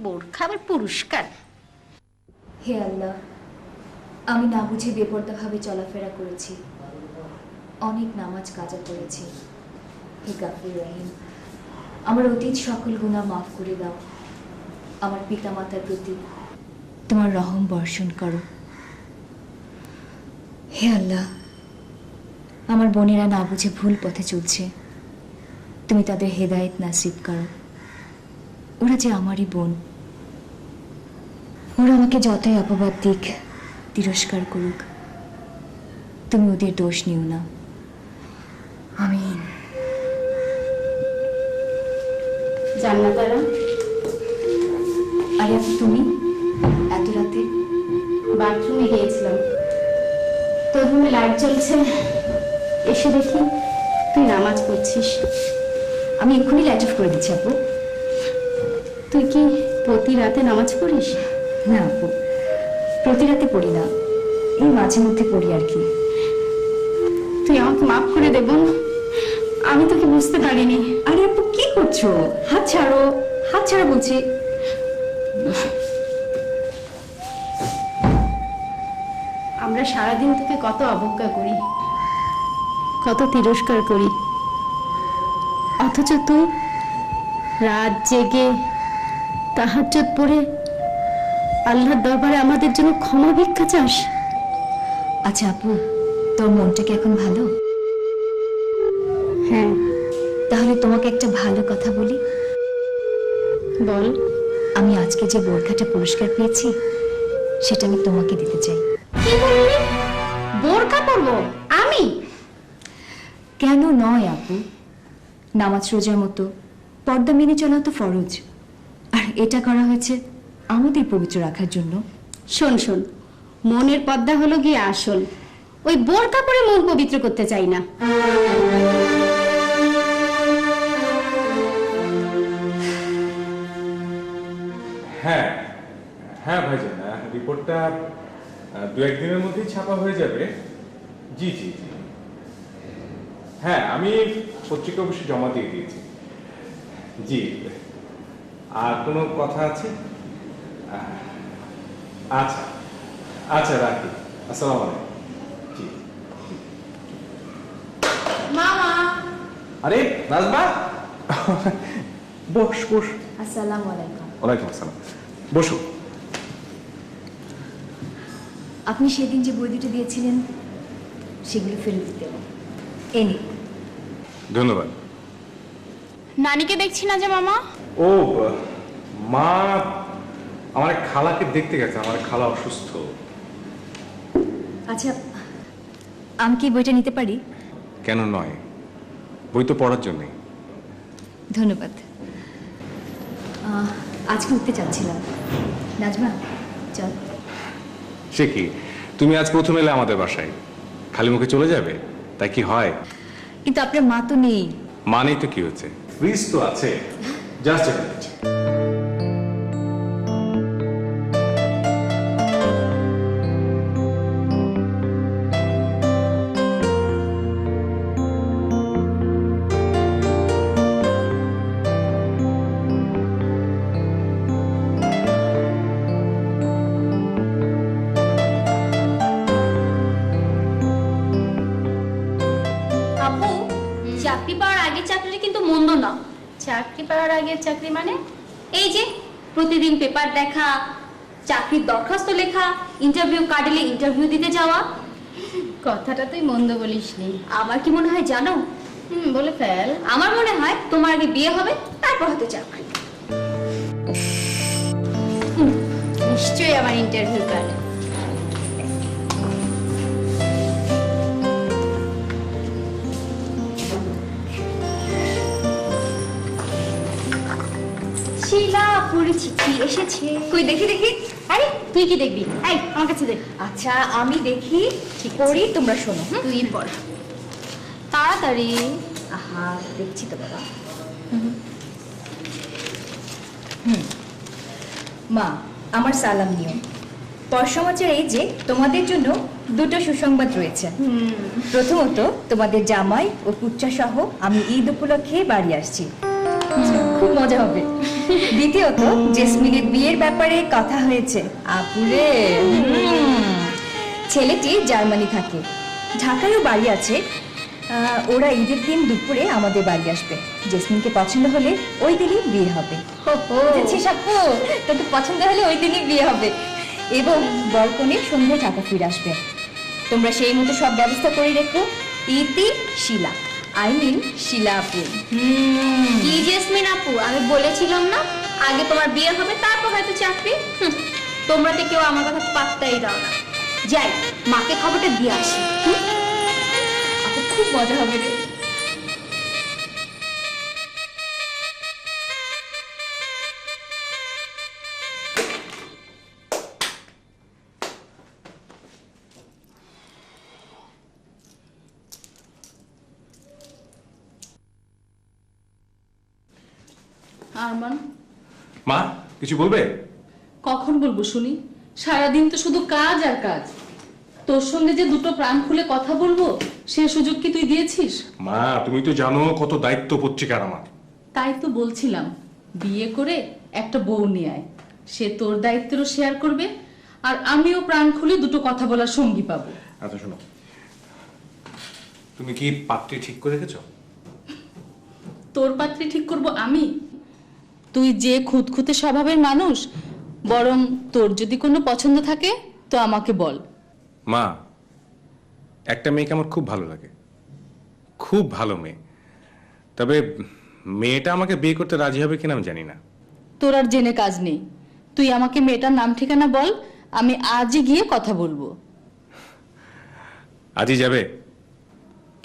বোর খাবার পুরস্কার? হে আল্লাহ, আমি না বুঝে বেপরদাভাবে চলাফেরা করেছি, অনেক নামাজ কাজা করেছি। হে গাফুর রহিম, আমার অতীত সকল গুনাহ মাফ করে দাও। আমার পিতামাতার প্রতি তোমার রহম বর্ষণ করো। হে আল্লাহ, আমার বোনেরা না বুঝে ভুল পথে চলছে, তুমি তাদের হেদায়েত নাসিব করো। ওরা যে আমারই বোন, ওরা আমাকে যতই অপবাদ দিক, তিরস্কার করুক, তুমি ওদের দোষ নিও না। আমিন। জান্নাতারা, আরে তুমি এত রাতে? বাথরুমে গিয়েছিলাম, তোর রুমে লাইট জ্বলছে, এসে দেখি তুই নামাজ পড়ছিস। আমি এক্ষুনি লাইট অফ করে দিচ্ছি আপু। তুই কি প্রতি রাতে নামাজ পড়িস? না আপু, প্রতি রাতে পড়ি না, এই মাঝে মধ্যে পড়ি আর কি। তুই আমাকে মাফ করে দে বোন, আমি তোকে বুঝতে পারিনি। আরে আপু কি করছো? হাত ছাড়ো, হাত ছাড়ো বলছি। আমরা সারাদিন তোকে কত অবজ্ঞা করি, কত তিরস্কার করি, অথচ তুই রাত জেগে তাহাজ্জুদ পড়ে আল্লাহর দরবারে আমাদের জন্য ক্ষমা ভিক্ষা চাস। আচ্ছা আপু, তোর মনটা কি এখন ভালো? হ্যাঁ। তাহলে তোমাকে একটা ভালো কথা বলি। বল। আমি আজকে যে বোরখাটা পুরস্কার পেয়েছি, সেটা আমি তোমাকে দিতে চাই। কি বললি? বোরকা পরবো আমি? কেন নয় আপু, নামাজ রোজার মতো পর্দা মেনে চলা তো ফরজ, আর এটা করা হয়েছে আমাদের পবিত্র রাখার জন্য। শোন শোন, মনের পর্দা হলো গিয়ে আসল, ওই বোরকা পরে মন পবিত্র করতে চাই না। হ্যাঁ হ্যাঁ ভাইজান, রিপোর্টটা দু একদিনের মধ্যেই ছাপা হয়ে যাবে। জি জি জি, হ্যাঁ আমি পত্রিকা অবশ্যই জমা দিয়ে দিয়েছি। জি, আর কোনো কথা আছে? আচ্ছা আচ্ছা, রাখি। আসসালামু আলাইকুম। জি। মামা। আরে নাজমা, বস বস। আসসালামু আলাইকুম। ওয়ালাইকুম আসসালাম, বসো। আপনি সেদিন যে বই দুটো দিয়েছিলেন, সেগুলো ফেরত দিতে হবে। এনে। ধন্যবাদ। নানিকে দেখছি না যে মামা? ও মা আমার এক খালাকে দেখতে গেছে, আমার খালা অসুস্থ। আচ্ছা, আমি কি বইটা নিতে পারি? কেন নয়, বই তো পড়ার জন্যই। ধন্যবাদ। আজকে উঠতে চাচ্ছিলাম। নাজমা চল। সে কি, তুমি আজ প্রথম এলে আমাদের বাসায়, খালি মুখে চলে যাবে? তাই কি হয়? কিন্তু আপনার মা তো নেই। মানেই তো কি হচ্ছে, ফ্রিজ তো আছে, জাস্ট এ মিনিট। আপু, চাকরি পাওয়ার আগের চাকরিটা কিন্তু মন্দ না। চাকরি পাওয়ার আগের চাকরি মানে এই যে প্রতিদিন পেপার দেখা, চাকরির দরখাস্ত লেখা, ইন্টারভিউ কার্ডেলে ইন্টারভিউ দিতে যাওয়া। কথাটা তুই মন্দ বলিসনি। আমার কি মনে হয় জানো? বলে ফেল। আমার মনে হয় তোমার আগে বিয়ে হবে, তারপর হয়তো চাকরি। নিশ্চয়ই আমার ইন্টারভিউ কার্ড। শিলা পরিচিতি এসেছে। কই দেখি দেখি। আরে তুই কি দেখবি? এই আমার কাছে দেখ। আচ্ছা আমি দেখি, ঠিক করি, তোমরা শোনো। তুই পড়। তাড়াতাড়ি। আহা, দেখছি তো বাবা। মা, আমার সালাম নিও। পর সমাচার এই যে তোমাদের জন্য দুটো সুসংবাদ রয়েছে। প্রথমত, তোমাদের জামাই ও পুত্রা সহ আমি ঈদ উপলক্ষে বাড়ি আসছি, খুব মজা হবে। দ্বিতীয়ত, জেসমিনের বিয়ের ব্যাপারে কথা হয়েছে। আপুরে, ছেলেটি জার্মানি থাকে, ঢাকায়ও বাড়ি আছে। ওরা ঈদের দিন দুপুরে আমাদের বাড়ি আসবে। জেসমিনকে পছন্দ হলে ওই দিনই বিয়ে হবে। বুঝেছিস আপু? তোকে পছন্দ হলে ওই দিনই বিয়ে হবে এবং বরকনে সন্ধ্যায় ঢাকা ফিরে আসবে। তোমরা সেই মতো সব ব্যবস্থা করে রেখো। ইতি শিলা, আই মিন শিলা আপু। কি জেসমিন আপু, আমি বলেছিলাম না আগে তোমার বিয়ে হবে তারপর হয়তো চাকরি। তোমরা তো কেউ আমার কথা পাত্তাই দাও না। যাই, মাকে খবরটা দিয়ে আসি। আপু, খুব মজা হবে রে। আরমান, মা কিছু বলবে? কখন বলবো শুনি? সারাদিন তো শুধু কাজ আর কাজ। তোর সঙ্গে যে দুটো প্রাণ খুলে কথা বলবো সে সুযোগ কি তুই দিয়েছিস? মা তুমি তো জানো কত দায়িত্ব পত্রিকার আমার। তাই তো বলছিলাম, বিয়ে করে একটা বউ নিয়ে আয়, সে তোর দায়িত্বেরও শেয়ার করবে আর আমিও প্রাণ খুলে দুটো কথা বলার সঙ্গী পাবো। আচ্ছা শোনো, তুমি কি পাত্রী ঠিক করে রেখেছো? তোর পাত্রী ঠিক করব আমি? তুই যে খুঁতখুঁতে স্বভাবের মানুষ, বরং তোর যদি কোনো পছন্দ থাকে তো আমাকে বল। মা, একটা মেয়েকে আমার খুব ভালো লাগে, খুব ভালো মেয়ে। তবে মেয়েটা আমাকে বিয়ে করতে রাজি হবে কিনা আমি জানি না। তোর আর জেনে কাজ নেই, তুই আমাকে মেয়েটার নাম ঠিকানা বল, আমি আজই গিয়ে কথা বলবো। আজই যাবে?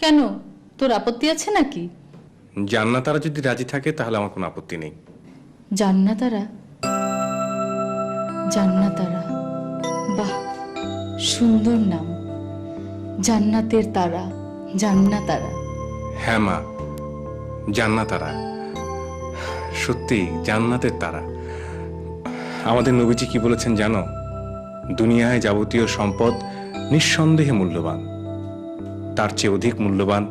কেন, তোর আপত্তি আছে নাকি? জান্নাতারা যদি রাজি থাকে তাহলে আমার কোনো আপত্তি নেই। জান্নাতারা? জান্নাতারা, বাহ, সুন্দর নাম। জান্নাতের তারা, জান্নাতারা। হ্যাঁ মা, জান্নাতারা, সত্যি জান্নাতের তারা। আমাদের নবীজি কি বলেছেন জানো? দুনিয়ায় যাবতীয় সম্পদ নিঃসন্দেহে মূল্যবান, তার চেয়ে অধিক মূল্যবান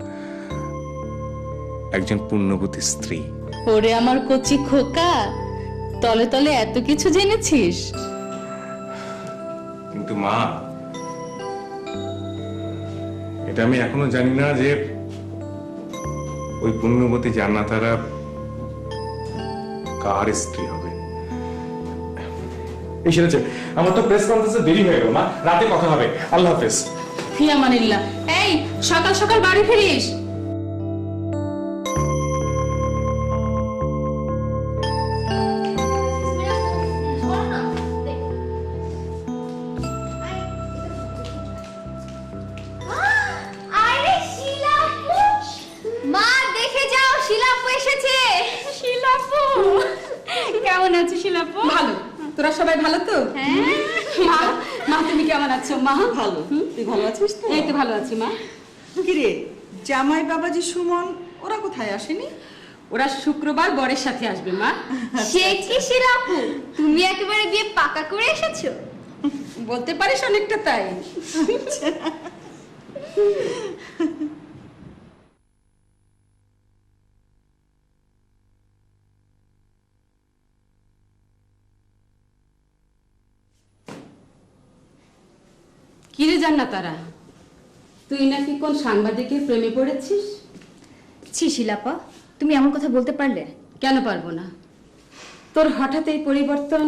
একজন পুণ্যবতী স্ত্রী। ওরে আমার কচি খোকা, তলে তলে এত কিছু জেনেছিস। কিন্তু মা, এটা আমি এখনো জানি না যে ওই পুণ্যবতী জান্নাতারা কার স্ত্রী হবে। এই সেরেছে, আমার তো প্রেস কনফারেন্সে দেরি হয়ে গেল মা, রাতে কথা হবে। আল্লাহ হাফেজ। ফি আমানিল্লাহ। এই, সকাল সকাল বাড়ি ফিরিস। আরে শিলা আপু, মা দেখে যাও, শিলা আপু এসেছে। শিলা আপু, কেমন আছো শিলা আপু? ভালো। তোরা সবাই ভালো তো? হ্যাঁ। মা, মা তুমি কেমন আছো? মা ভালো। তুই ভালো আছিস তো? এই তো ভালো আছি মা। কিরে, জামাই বাবাজি সুমন ওরা কোথায় আসেনি? ওরা শুক্রবার বরের সাথে আসবে মা। সে কি শিলা আপু, তুমি একেবারে বিয়ে পাকা করে এসেছো? বলতে পারিস অনেকটা তাই। কিরে জান্নাতারা, তুই নাকি কোন সাংবাদিকের প্রেমে পড়েছিস? ছি শিলাপা, তুমি এমন কথা বলতে পারলে? কেন পারবো না? তোর হঠাৎ এই পরিবর্তন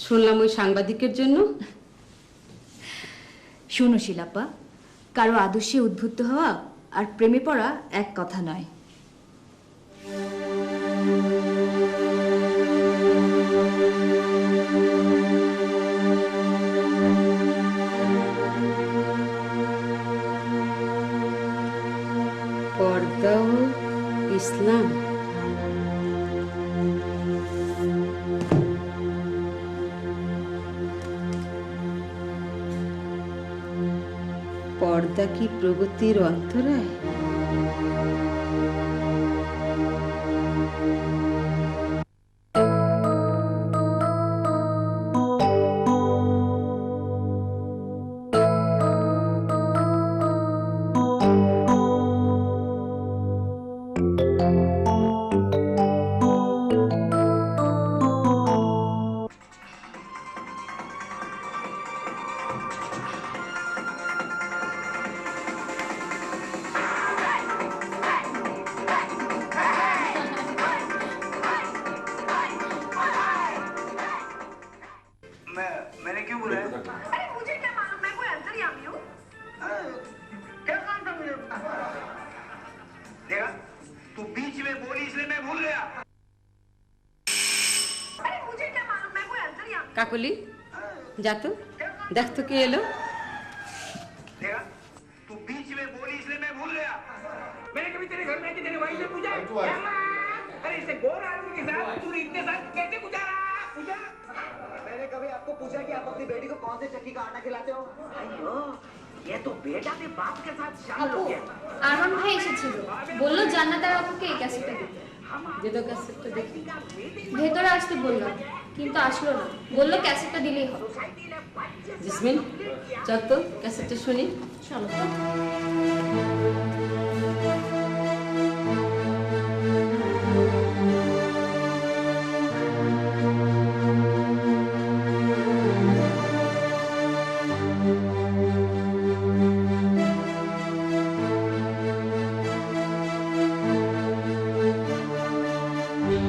শুনলাম ওই সাংবাদিকের জন্য। শোনো শিলাপা, কারো আদর্শে উদ্বুদ্ধ হওয়া আর প্রেমে পড়া এক কথা নয়। পর্দা ও ইসলাম, পর্দা কি প্রগতির অন্তরায়? কাকলি যা তো, দেখ তো কে এলো। देखा तू बीच में बोली इसलिए मैं भूल गया। मैंने कभी तेरे घर में आके तेरे भाई से पूछा है? अरे इसे गोर आदमी के साथ तू इतने साल कैसे गुजारा? पूछा? मैंने कभी आपको पूछा कि आप अपनी बेटी को कौन से चक्की का आटा खिलाते हो? अयो, ये तो बेटा के बाप के साथ शामिल हो गया। আরমান ভাই এসেছিল, বললো জান্নাতার আপুকে এই ক্যাসেটটা দিতে। যে তো ক্যাসেটটা দেখি। ভেতরে আসতে বললাম, কিন্তু আসলো না, বললো ক্যাসেটটা দিলেই হবে। জিসমিন চল তো ক্যাসেটটা শুনি। চলো তো।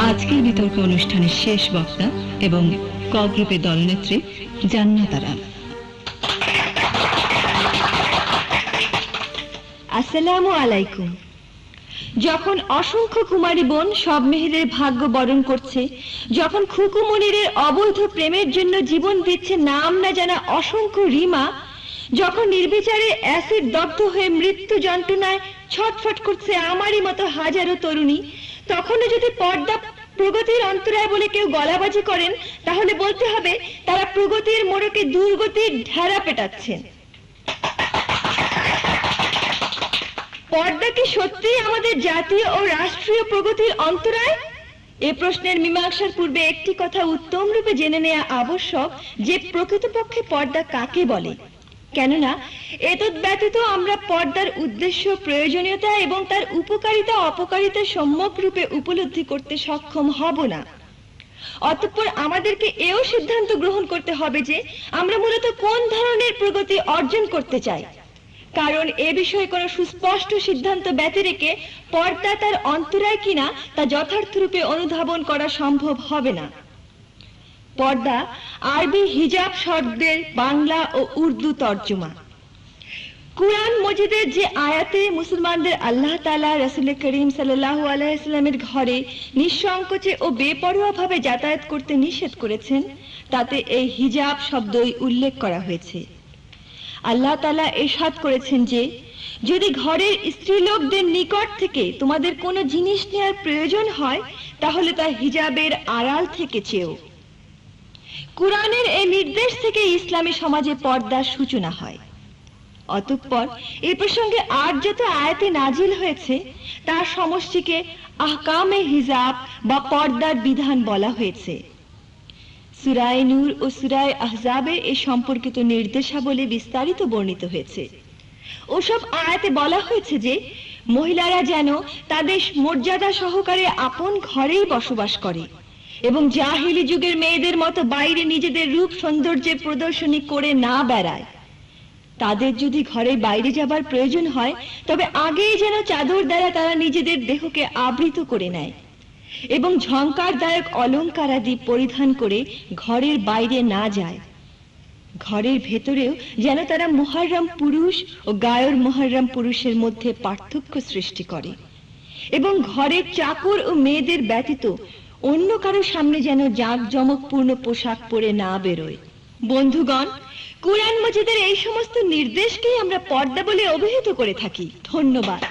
আজকের বিতর্ক অনুষ্ঠানের শেষ বক্তা এবং ক গ্রুপের দলনেত্রী জান্নাতারা। আসসালামু আলাইকুম। যখন অসংখ্য কুমারী বোন সব মেহেরের ভাগ্য বরণ করছে, যখন খুকু মনিরের অবৈধ প্রেমের জন্য জীবন দিচ্ছে নাম না জানা অসংখ্য রিমা, যখন নির্বিচারে অ্যাসিড দগ্ধ হয়ে মৃত্যু যন্ত্রণায় ছটফট করছে আমারই মতো হাজারো তরুণী, তখনও যদি পর্দা প্রগতির অন্তরায় বলে কেউ গলাবাজি করেন, তাহলে বলতে হবে তারা প্রগতির মোড়কে দুর্গতির ঢেরা পেটাচ্ছেন। পর্দা কি সত্যিই আমাদের জাতীয় ও রাষ্ট্রীয় প্রগতির অন্তরায়? এ প্রশ্নের মীমাংসার পূর্বে একটি কথা উত্তম রূপে জেনে নেওয়া আবশ্যক যে প্রকৃতপক্ষে পর্দা কাকে বলে। কেননা এতদ ব্যতীত আমরা পর্দার উদ্দেশ্য, প্রয়োজনীয়তা এবং তার উপকারিতা অপকারিতা সম্যক রূপে উপলব্ধি করতে সক্ষম হব না। অতঃপর আমাদেরকে এও সিদ্ধান্ত গ্রহণ করতে হবে যে আমরা মূলত কোন ধরনের প্রগতি অর্জন করতে চাই, কারণ এ বিষয়ে কোনো সুস্পষ্ট সিদ্ধান্ত ব্যতি রেখে পর্দা তার অন্তরায় কিনা তা যথার্থ রূপে অনুধাবন করা সম্ভব হবে না। পর্দা আরবি হিজাব শব্দের বাংলা ও উর্দু তর্জমা। কুরআন মজিদের যে আয়াতে মুসলমানদের আল্লাহ তাআলা রাসূল করিম সাল্লাল্লাহু আলাইহি সাল্লামের ঘরে নিঃসংকোচে ও বেপরোয়াভাবে যাতায়াত করতে নিষেধ করেছেন, তাতে এই হিজাব শব্দই উল্লেখ করা হয়েছে। আল্লাহ তাআলা ইরশাদ করেছেন যে যদি ঘরের স্ত্রীলোকদের নিকট থেকে তোমাদের কোনো জিনিস নেওয়ার প্রয়োজন হয়, তাহলে তা হিজাবের আড়াল থেকে চেও। কুরআনের এই নির্দেশ থেকে ইসলামী সমাজে পর্দার সূচনা হয়। অতঃপর এই প্রসঙ্গে আর যত আয়াতে নাজিল হয়েছে তার সমষ্টিকে আহকামে হিজাব বা পর্দার বিধান বলা হয়েছে। সূরায়ে নূর ও সূরায়ে আহজাবে এই সম্পর্কিত নির্দেশাবলী বিস্তারিত বর্ণিত হয়েছে। ওসব আয়াতে বলা হয়েছে যে মহিলারা যেন তাদের মর্যাদা সহকারে আপন ঘরেই বসবাস করে এবং জাহিলি যুগের মেয়েদের মতো বাইরে নিজেদের রূপ সৌন্দর্যের প্রদর্শনী করে না বেড়ায়। তাদের যদি ঘরে বাইরে যাবার প্রয়োজন হয়, তবে আগেই যেন চাদর দ্বারা তারা নিজেদের দেহকে আবৃত করে নেয় এবং ঝংকারদায়ক অলঙ্কারাদি পরিধান করে ঘরের বাইরে না যায়। ঘরের ভেতরেও যেন তারা মুহাররম পুরুষ ও গায়র মুহাররম পুরুষের মধ্যে পার্থক্য সৃষ্টি করে এবং ঘরের চাকর ও মেয়েদের ব্যতীত অন্য কারো সামনে যেন জাঁকজমকপূর্ণ পোশাক পরে না বেরোয়। বন্ধুগণ, কুরআন মজিদের এই সমস্ত নির্দেশকেই আমরা পর্দা বলে অভিহিত করে থাকি। ধন্যবাদ।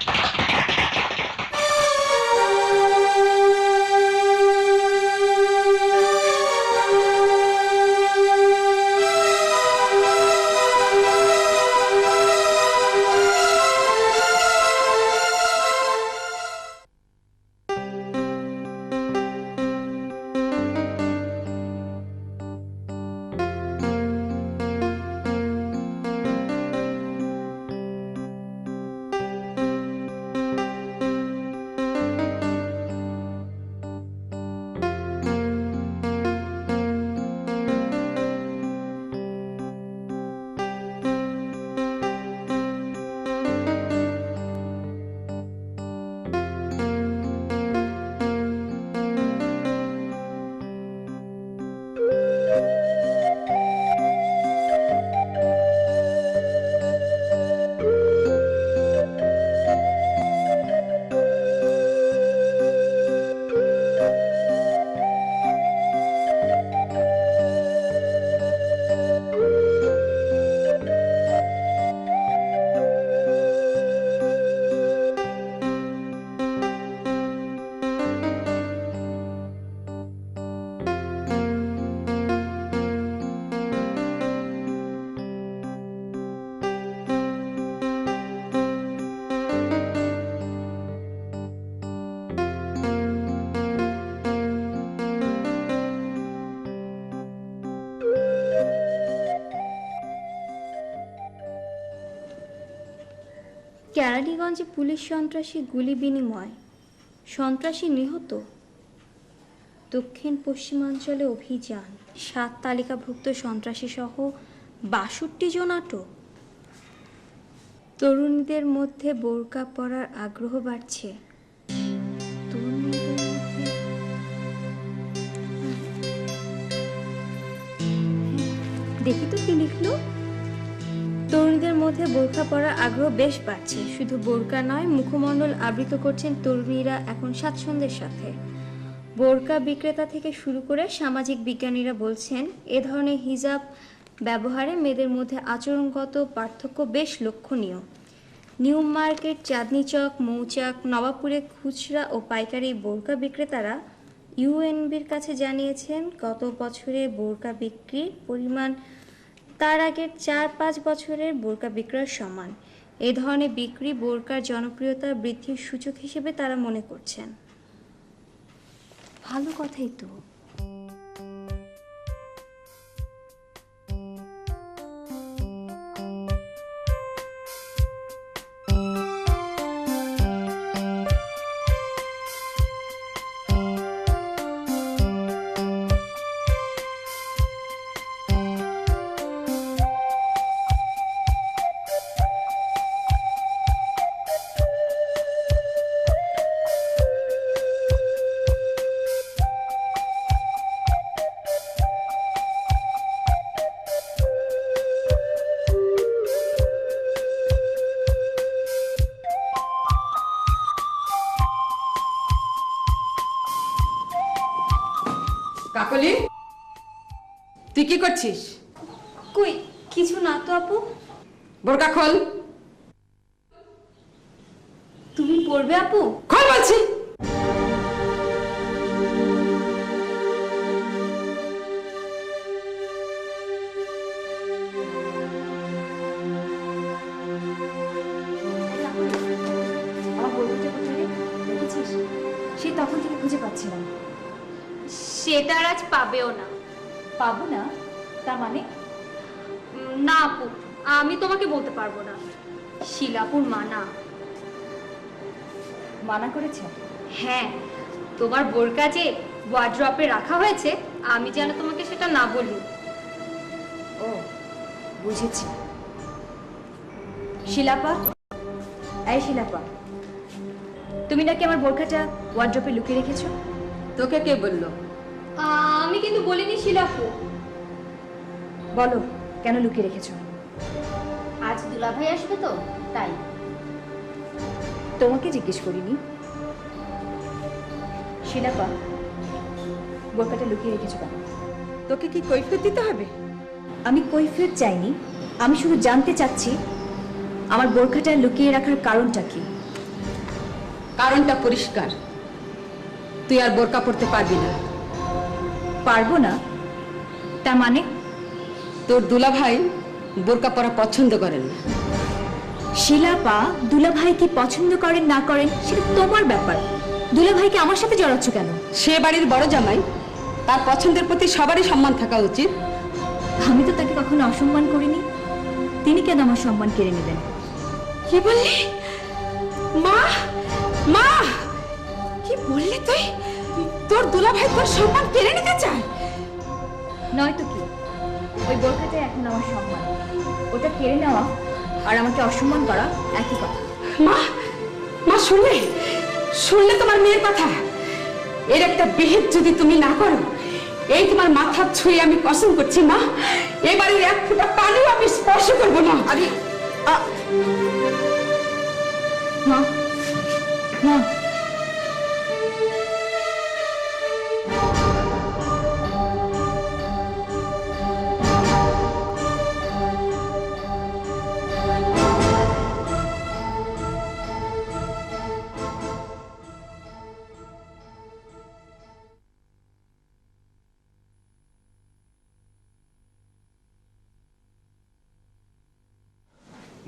কেরানীগঞ্জে পুলিশ সন্ত্রাসী গুলি বিনিময়, সন্ত্রাসী নিহত। দক্ষিণ পশ্চিমাঞ্চলে অভিযান, 7 তালিকাভুক্ত সন্ত্রাসী সহ 62 জন আটক। তরুণীদের মধ্যে বোরকা পরার আগ্রহ বাড়ছে। তরুণীদের মধ্যে দেখি তো কি লিখলো। তরুণীদের মধ্যে বোরকা পরার আগ্রহ বেশ বাড়ছে। শুধু বোরকা নয়, মুখমণ্ডল আবৃত করছেন তরুণীরা এখন স্বাচ্ছন্দ্যের সাথে। বোরকা বিক্রেতা থেকে শুরু করে সামাজিক বিজ্ঞানীরা বলছেন এ ধরনের হিজাব ব্যবহারে মেয়েদের মধ্যে আচরণগত পার্থক্য বেশ লক্ষণীয়। নিউ মার্কেট, চাঁদনী চক, মৌচাক, নবাবপুরে খুচরা ও পাইকারি বোরকা বিক্রেতারা ইউএনবির কাছে জানিয়েছেন গত বছরে বোরকা বিক্রির পরিমাণ তার আগের 4-5 বছরের বোরকা বিক্রয়ের সমান। এ ধরনের বিক্রি বোরকার জনপ্রিয়তা বৃদ্ধির সূচক হিসেবে তারা মনে করছেন। ভালো কথাই তো। কাকলি, তুই কি করছিস? কই কিছু না তো আপু। বোরকা খোল। তুমি পড়বে আপু? খোল বলছি। আমার বোরকাটা কোথায় দেখেছিস? সে তখন থেকে খুঁজে পাচ্ছিলাম। সেটা আর আজ পাবেও না। পাবো না তার মানে? না আপু, আমি তোমাকে বলতে পারবো না। শিলাপুর মানা মানা করেছে? হ্যাঁ, তোমার বোরকা যে ওয়ার্ড্রপে রাখা হয়েছে, আমি যেন তোমাকে সেটা না বলি। ও বুঝেছি। শিলাপা, এই শিলাপা, তুমি নাকি আমার বোরকাটা ওয়ার্ড্রপে লুকিয়ে রেখেছো? তোকে কে বললো? আমি কিন্তু বলিনি শিলাপু। বলো কেন লুকিয়ে রেখেছো? আজ দুলাভাই আসবে তো তাই। তোমাকে জিজ্ঞেস করিনি। শিলাপা, বোরকাটা লুকিয়ে রেখেছো কেন? তোকে কি কৈফিয়ত দিতে হবে? আমি কৈফিয়ত চাইনি, আমি শুধু জানতে চাচ্ছি আমার বোরকাটা লুকিয়ে রাখার কারণটা কি। কারণটা পরিষ্কার, তুই আর বোরকা পরতে পারবি না। পারবো না তার মানে? তোর দুলাভাই বোরকা পরা পছন্দ করেন না। শিলাপা, দুলাভাই কি পছন্দ করেন না করেন সেটা তোমার ব্যাপার। দুলাভাইকে আমার সাথে জড়াচ্ছ কেন? সে বাড়ির বড় জামাই, তার পছন্দের প্রতি সবারই সম্মান থাকা উচিত। আমি তো তাকে কখনো অসম্মান করিনি, তিনি কেন আমার সম্মান কেড়ে নেবেন? কি বললি? মা, মা, কি বললি তুই? তোর দুলাভাই তোর সম্মান কেড়ে নিতে চায়? নয়তো কি, ওই বোরকাটাই এখন আমার সম্মান। ওটা কেড়ে নেওয়া আর আমাকে অসম্মান করা একই কথা। মা, মা, শুনলে শুনলে তোমার মেয়ের কথা? এর একটা বিহিত যদি তুমি না করো, এই তোমার মাথা ছুঁয়ে আমি কসম করছি মা, এবারের এক ফোঁটা পানিও আমি স্পর্শ করবো না। আরে মা, মা,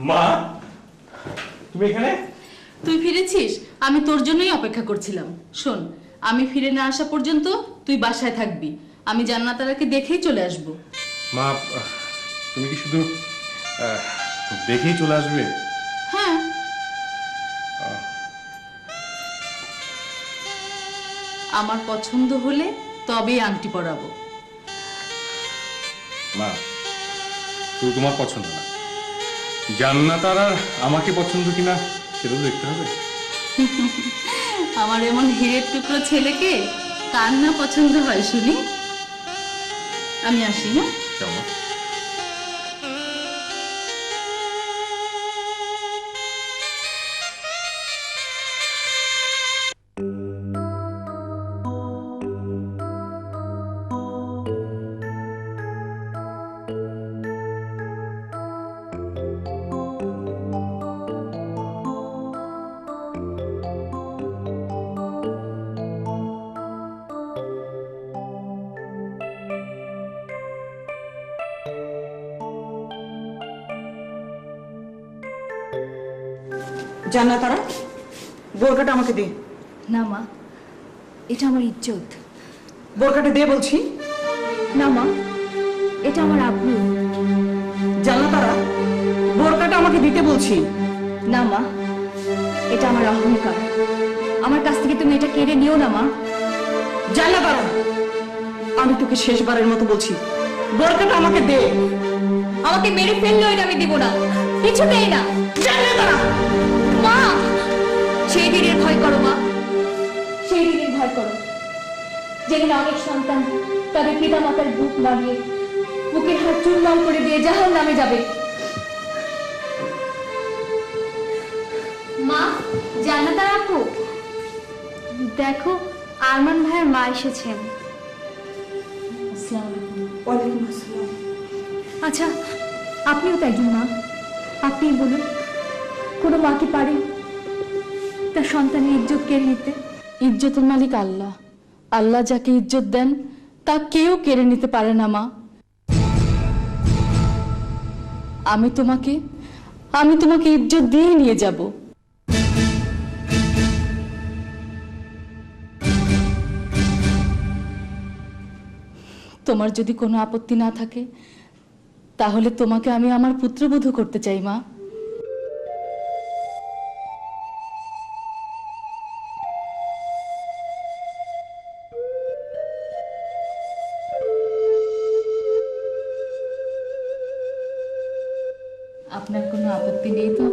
মা, তুমি এখানে? তুই ফিরেছিস? আমি তোর জন্যই অপেক্ষা করছিলাম। শোন, আমি ফিরে না আসা পর্যন্ত তুই বাসায় থাকবি। আমি জান্নাতারাকে দেখেই চলে আসব। মা, তুমি কি শুধু দেখেই চলে আসবে? হ্যাঁ, আমার পছন্দ হলে তবেই আংটি পরাবো। মা, শুধু তোমার পছন্দ না, জান্নাত আর আমাকে পছন্দ কিনা সেটাও দেখতে হবে। আমার এমন হিরের টুকরো ছেলেকে কার না পছন্দ হয় শুনি। আমি আসি, হ্যাঁ? কেমন? জান্নাতারা, বোরকাটা আমাকে দে। না মা, এটা আমার ইজ্জত। বোরকাটা দে বলছি। না মা, এটা আমার আব্রু। জান্নাতারা, বোরকাটা আমাকে দিতে বলছি। না মা, এটা আমার অহংকার। আমার কাছ থেকে তুমি এটা কেড়ে নিও না মা। জান্নাতারা, আমি তোকে শেষবারের মতো বলছি, বোরকাটা আমাকে দে। আমাকে মেরে ফেললেও এটা আমি দিব না, কিছুতেই না। জান্নাতারা, মা, সেই দিনের ভয় করো মা, সেই দিনের ভয় করো যেদিন অনেক সন্তান তাদের পিতা মাতার বুক মারিয়ে বুকের হাত চুরমার করে দিয়ে জাহান নামে যাবে। মা, জান্নাতার আপু, দেখো আরমান ভাইয়ের মা এসেছেন। ওয়ালাইকুম আসসালাম। আচ্ছা, আপনিও তো একজন মা, আপনিই বলুন, কোনো মা কি পারে তার সন্তানের ইজ্জত কেড়ে নিতে? ইজ্জতের মালিক আল্লাহ। আল্লাহ যাকে ইজ্জত দেন তা কেউ কেড়ে নিতে পারে না মা। আমি তোমাকে ইজ্জত দিয়ে নিয়ে যাব। তোমার যদি কোনো আপত্তি না থাকে তাহলে তোমাকে আমি আমার পুত্রবধূ করতে চাই মা। আপনার কোনো আপত্তি নেই তো